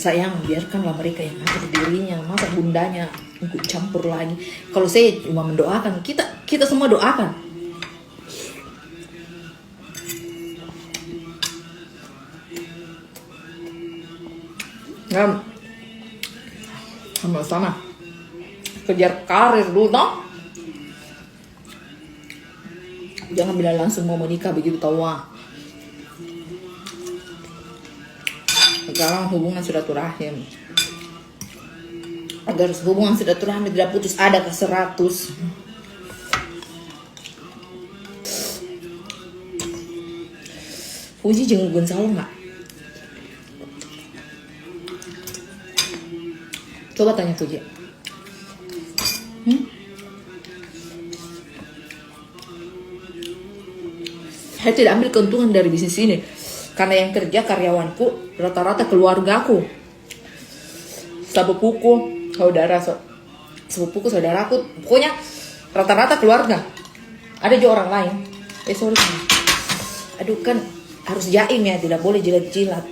sayang, biarkanlah mereka yang ngatur dirinya, masa bundanya ikut campur lagi. Kalau saya cuma mendoakan, kita semua doakan. Ya, sama-sama kejar karir dulu, toh. Jangan bilang langsung mau menikah begitu tua. Sekarang hubungan silaturahim. Agar hubungan silaturahim tidak putus, ada ke 100. Puji jeung Gonzalo nggak? Coba tanya Puji. Saya tidak ambil keuntungan dari bisnis ini. Karena yang kerja karyawanku rata-rata keluargaku, sepupuku, saudaraku, pokoknya rata-rata keluarga. Ada juga orang lain. Sorry. Aduh, kan harus jaim ya, tidak boleh jilat-jilat.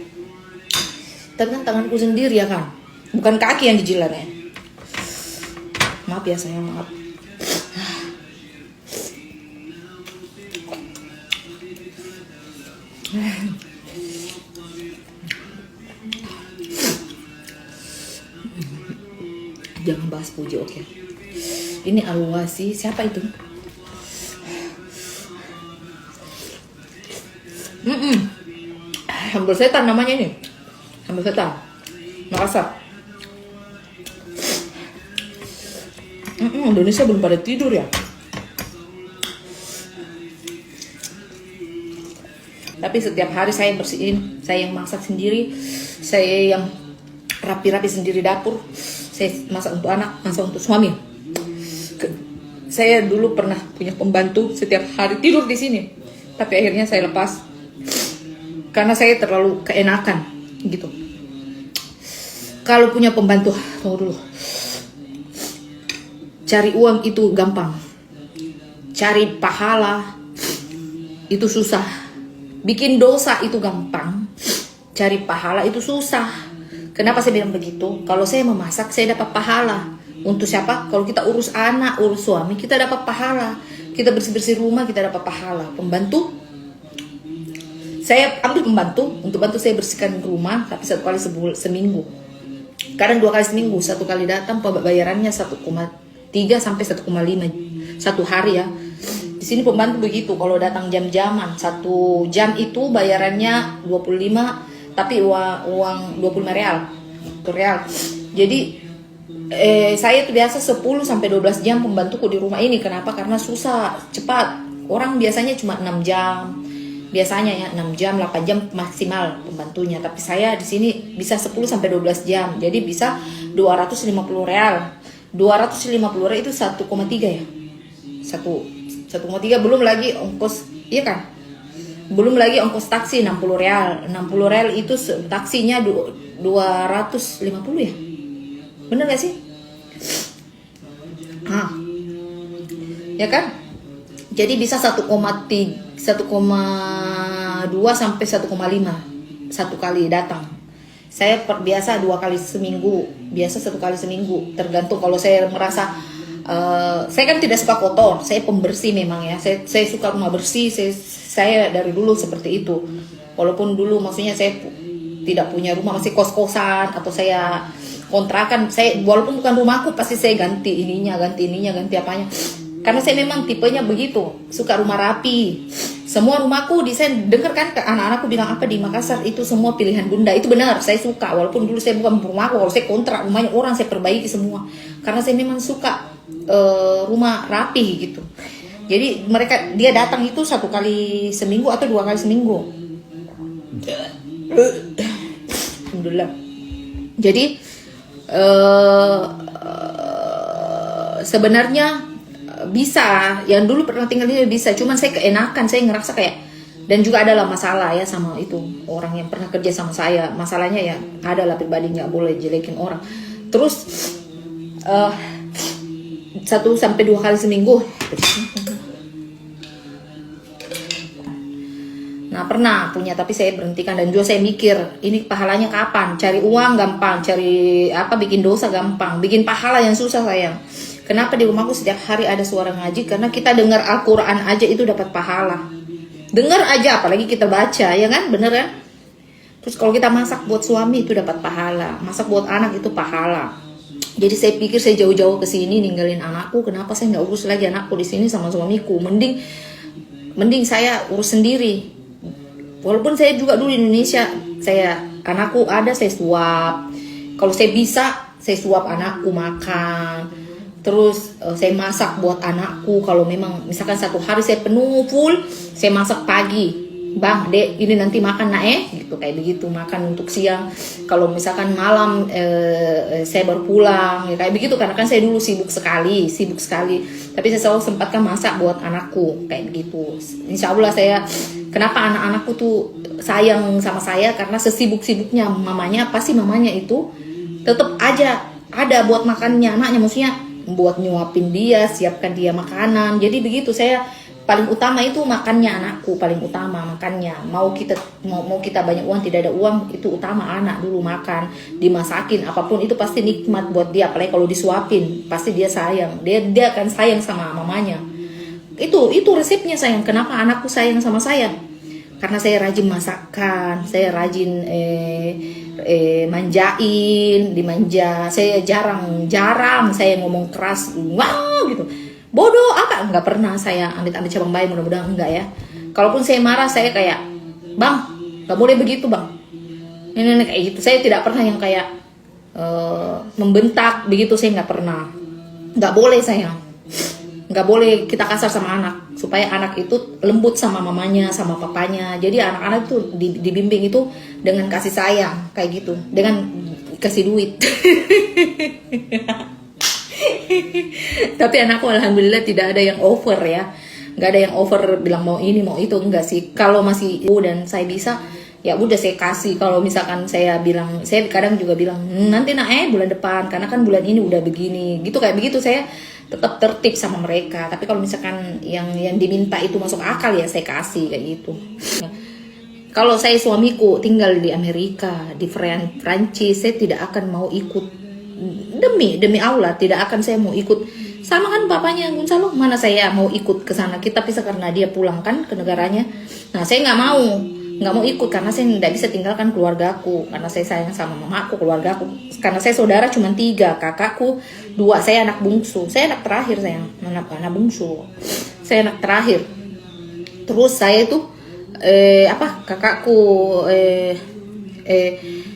Tapi kan tanganku sendiri ya kan, bukan kaki yang dijilat ya. Maaf ya sayang, maaf. Jangan bahas Puji, oke? Ini Alwasi, siapa itu? Hambur setan namanya ini. Hambur setan Makassar. Indonesia belum pada tidur ya. Tapi setiap hari saya bersihin, saya yang masak sendiri, saya yang rapi-rapi sendiri dapur. Saya masak untuk anak, masak untuk suami. Saya dulu pernah punya pembantu setiap hari tidur di sini, tapi akhirnya saya lepas karena saya terlalu keenakan gitu. Kalau punya pembantu, tunggu dulu. Cari uang itu gampang, cari pahala itu susah. Bikin dosa itu gampang, cari pahala itu susah. Kenapa saya bilang begitu? Kalau saya memasak, saya dapat pahala. Untuk siapa? Kalau kita urus anak, urus suami, kita dapat pahala. Kita bersih-bersih rumah, kita dapat pahala. Pembantu, saya ambil pembantu untuk bantu saya bersihkan rumah, tapi 1 kali seminggu. Kadang 2 kali seminggu, 1 kali datang, bayarannya 1,3 sampai 1,5 1 hari ya. Di sini pembantu begitu, kalau datang jam-jaman, 1 jam itu bayarannya 25, tapi uang 25 real. Jadi saya itu biasa 10 sampai 12 jam pembantuku di rumah ini. Kenapa? Karena susah, cepat. Orang biasanya cuma 6 jam. Biasanya ya 6 jam, 8 jam maksimal pembantunya. Tapi saya di sini bisa 10 sampai 12 jam. Jadi bisa 250 real. 250 real itu 1,3 ya. 1,3 belum lagi ongkos, iya kan? Belum lagi ongkos taksi 60 real. 60 real itu taksinya 250 ya. Bener gak sih? Ya kan? Jadi bisa 1,2 sampai 1,5 1 kali datang. Saya biasa 2 kali seminggu, biasa 1 kali seminggu. Tergantung kalau saya merasa saya kan tidak suka kotor, saya pembersih memang ya. Saya suka rumah bersih. Saya dari dulu seperti itu. Walaupun dulu maksudnya saya tidak punya rumah, masih kos-kosan atau saya kontrakan, saya walaupun bukan rumahku pasti saya ganti ininya, ganti apanya. Karena saya memang tipenya begitu, suka rumah rapi. Semua rumahku desain, dengar kan anak-anakku bilang apa di Makassar itu semua pilihan bunda. Itu benar, saya suka. Walaupun dulu saya bukan rumahku, kalau saya kontrak rumahnya orang, saya perbaiki semua. Karena saya memang suka rumah rapi gitu. Jadi dia datang itu 1 kali seminggu atau 2 kali seminggu. Alhamdulillah. Jadi sebenarnya bisa, yang dulu pernah tinggal di sini bisa, cuman saya keenakan, saya ngerasa kayak, dan juga adalah masalah ya sama itu orang yang pernah kerja sama saya. Masalahnya ya adalah pribadi, nggak boleh jelekin orang. Terus 1 sampai 2 kali seminggu. Nah pernah punya, tapi saya berhentikan. Dan juga saya mikir, ini pahalanya kapan? Cari uang gampang, cari apa, bikin dosa gampang, bikin pahala yang susah sayang. Kenapa di rumahku setiap hari ada suara ngaji? Karena kita dengar Al-Quran aja itu dapat pahala. Dengar aja, apalagi kita baca, ya kan? Bener kan? Terus kalau kita masak buat suami itu dapat pahala, masak buat anak itu pahala. Jadi saya pikir saya jauh-jauh ke sini ninggalin anakku. Kenapa saya nggak urus lagi anakku di sini sama suamiku? Mending saya urus sendiri. Walaupun saya juga dulu di Indonesia, anakku ada saya suap. Kalau saya bisa, saya suap anakku makan. Terus saya masak buat anakku. Kalau memang misalkan satu hari saya penuh full, saya masak pagi. Bang, Dek, ini nanti makan gitu, kayak begitu, makan untuk siang. Kalau misalkan malam saya baru pulang, ya kayak begitu, karena kan saya dulu sibuk sekali. Tapi saya selalu sempatkan masak buat anakku, kayak begitu. Insya Allah kenapa anak-anakku tuh sayang sama saya, karena sesibuk-sibuknya mamanya, pasti mamanya itu tetap aja ada buat makannya anaknya, maksudnya buat nyuapin dia, siapkan dia makanan. Jadi begitu, saya paling utama itu makannya anakku, paling utama makannya. Mau kita banyak uang, tidak ada uang, itu utama anak dulu makan, dimasakin apapun itu pasti nikmat buat dia. Apalagi kalau disuapin, pasti dia sayang, dia akan sayang sama mamanya. Itu resepnya sayang. Kenapa anakku sayang sama saya? Karena saya rajin masakan, saya rajin dimanja. Saya jarang saya ngomong keras, wah gitu. Bodoh apa? Enggak pernah saya ambil cabang bayi, mudah-mudahan enggak ya. Kalaupun saya marah, saya kayak, bang, gak boleh begitu bang. Ini kayak gitu. Saya tidak pernah yang kayak membentak begitu, saya nggak pernah. Nggak boleh sayang. Nggak boleh kita kasar sama anak, supaya anak itu lembut sama mamanya, sama papanya. Jadi anak-anak itu dibimbing itu dengan kasih sayang, kayak gitu, dengan kasih duit. Tapi anakku alhamdulillah tidak ada yang over ya, nggak ada yang over bilang mau ini mau itu, enggak sih. Kalau masih dan saya bisa, ya udah saya kasih. Kalau misalkan saya kadang juga bilang nanti bulan depan, karena kan bulan ini udah begini gitu, kayak begitu. Saya tetap tertib sama mereka. Tapi kalau misalkan yang diminta itu masuk akal, ya saya kasih kayak gitu. Kalau suamiku tinggal di Amerika, di Prancis, saya tidak akan mau ikut. Demi Allah tidak akan saya mau ikut. Sama kan papanya Gonzalo, mana saya mau ikut ke sana. Kita pisah karena dia pulang kan ke negaranya. Nah saya nggak mau ikut, karena saya tidak bisa tinggalkan keluargaku, karena saya sayang sama mamaku, keluargaku. Karena saya saudara cuma 3, kakakku 2, saya anak bungsu, saya anak terakhir, saya anak bungsu, saya anak terakhir. Terus saya itu kakakku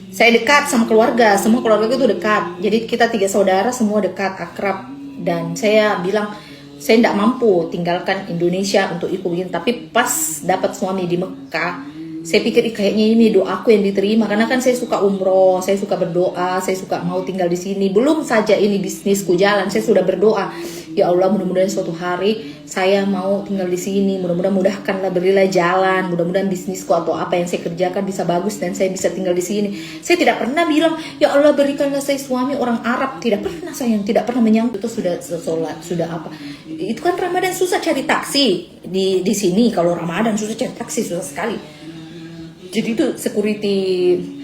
saya dekat sama keluarga, semua keluarga itu dekat. Jadi kita 3 saudara semua dekat, akrab. Dan saya bilang saya tidak mampu tinggalkan Indonesia untuk ikut begini. Tapi pas dapat suami di Mekah, saya pikir kayaknya ini doaku yang diterima. Karena kan saya suka umroh, saya suka berdoa, saya suka mau tinggal di sini. Belum saja ini bisnisku jalan, saya sudah berdoa, ya Allah, mudah-mudahan suatu hari saya mau tinggal di sini. Mudah-mudahan mudahkanlah, berilah jalan. Mudah-mudahan bisnisku atau apa yang saya kerjakan bisa bagus dan saya bisa tinggal di sini. Saya tidak pernah bilang, ya Allah berikanlah saya suami orang Arab. Tidak pernah, sayang, tidak pernah menyangkut. Itu sudah sholat, sudah apa. Itu kan Ramadan susah cari taksi di sini. Kalau Ramadan susah cari taksi, susah sekali. Jadi itu security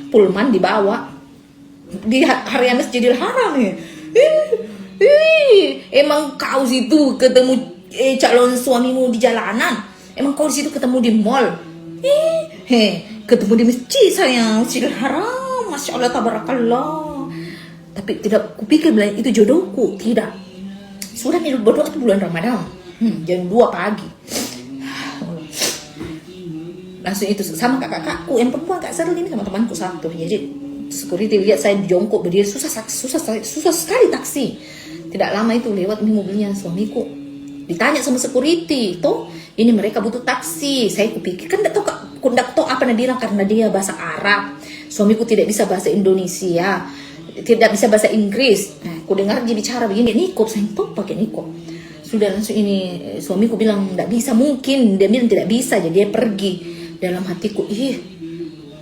Pullman dibawa di hari Masjidil Haram ya. Emang kau situ ketemu calon suamimu di jalanan? Emang kau di situ ketemu di mall? Ketemu di masjid sayang, Masjidil Haram, Masya Allah, tabarakallah. Tapi tidak kupikir bilang itu jodohku, tidak. Sudah nih berdoa itu bulan Ramadan, jam 2 pagi. Langsung itu sama kakakku yang perempuan, Kak Seril ini sama temanku satu. Jadi security lihat saya jongkok berdiri, susah sekali taksi. Tidak lama itu lewat ini mobilnya suamiku. Ditanya sama security, toh ini mereka butuh taksi. Saya kupikir kan tidak tahu apa dia bilang, karena dia bahasa Arab. Suamiku tidak bisa bahasa Indonesia, tidak bisa bahasa Inggris. Nah, aku dengar dia bicara begini, nikop, saya tahu pakai nikop. Sudah langsung ini suamiku bilang tidak bisa, mungkin dia bilang tidak bisa, jadi dia pergi. Dalam hatiku,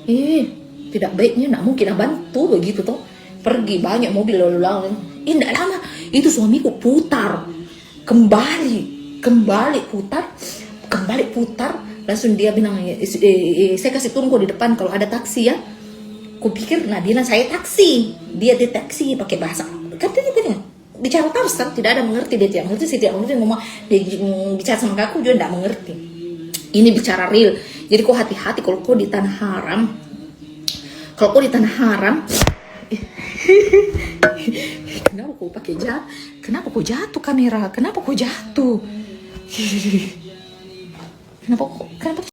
tidak baiknya, tidak mungkin bantu begitu toh. Pergi, banyak mobil lalu-lalu. Tidak lama itu suamiku kembali putar, Langsung dia bilang, saya kasih turun kok di depan kalau ada taksi ya. Kupikir Nabila saya taksi, dia di taksi pakai bahasa. Kan dia bicara terus kan, tidak ada mengerti, dia tidak mengerti, saya tidak mengerti, ngomong dia bicara sama aku juga tidak mengerti. Ini bicara real. Jadi kok hati-hati kalau kau di tanah haram. Kalau kau di tanah haram, kenapa kau pakai jatuh? Kenapa kau jatuh kamera? Kenapa kau jatuh? Kenapa